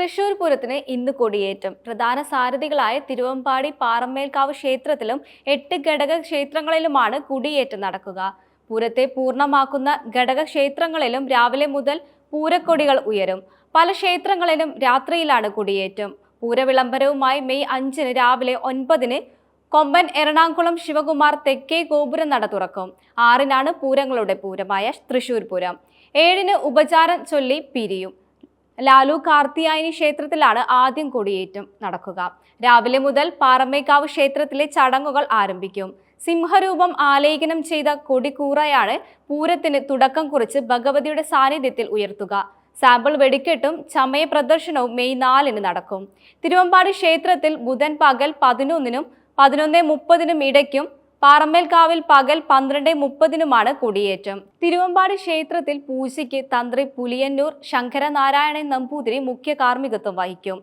തൃശൂർ പൂരത്തിന് ഇന്ന് കൊടിയേറ്റം. പ്രധാന സാരഥികളായ തിരുവമ്പാടി പാറമ്മേൽക്കാവ് ക്ഷേത്രത്തിലും 8 ഘടക ക്ഷേത്രങ്ങളിലുമാണ് കൊടിയേറ്റം നടക്കുക. പൂരത്തെ പൂർണ്ണമാക്കുന്ന ഘടക ക്ഷേത്രങ്ങളിലും രാവിലെ മുതൽ പൂരക്കൊടികൾ ഉയരും. പല ക്ഷേത്രങ്ങളിലും രാത്രിയിലാണ് കൊടിയേറ്റം. പൂരവിളംബരവുമായി മെയ് 5-ന് രാവിലെ 9-ന് കൊമ്പൻ എറണാകുളം ശിവകുമാർ തെക്കേ ഗോപുരം നട തുറക്കും. 6-നാണ് പൂരങ്ങളുടെ പൂരമായ തൃശൂർ പൂരം. 7-ന് ഉപചാരം ചൊല്ലി പിരിയും. ലാലു കാർത്തിയായനി ക്ഷേത്രത്തിലാണ് ആദ്യം കൊടിയേറ്റം നടക്കുക. രാവിലെ മുതൽ പാറമേക്കാവ് ക്ഷേത്രത്തിലെ ചടങ്ങുകൾ ആരംഭിക്കും. സിംഹരൂപം ആലേഖനം ചെയ്ത കൊടിക്കൂറയാണ് പൂരത്തിന് തുടക്കം കുറിച്ച് ഭഗവതിയുടെ സാന്നിധ്യത്തിൽ ഉയർത്തുക. സാമ്പിൾ വെടിക്കെട്ടും ചമയ പ്രദർശനവും മെയ് 4-ന് നടക്കും. തിരുവമ്പാടി ക്ഷേത്രത്തിൽ ബുധൻ പകൽ 11-നും 11:30-നും ഇടയ്ക്കും പാറമ്മേൽക്കാവിൽ പകൽ 12:30-നുമാണ് കൊടിയേറ്റം. തിരുവമ്പാടി ക്ഷേത്രത്തിൽ പൂജയ്ക്ക് തന്ത്രി പുലിയന്നൂർ ശങ്കരനാരായണൻ നമ്പൂതിരി മുഖ്യ കാർമ്മികത്വം വഹിക്കും.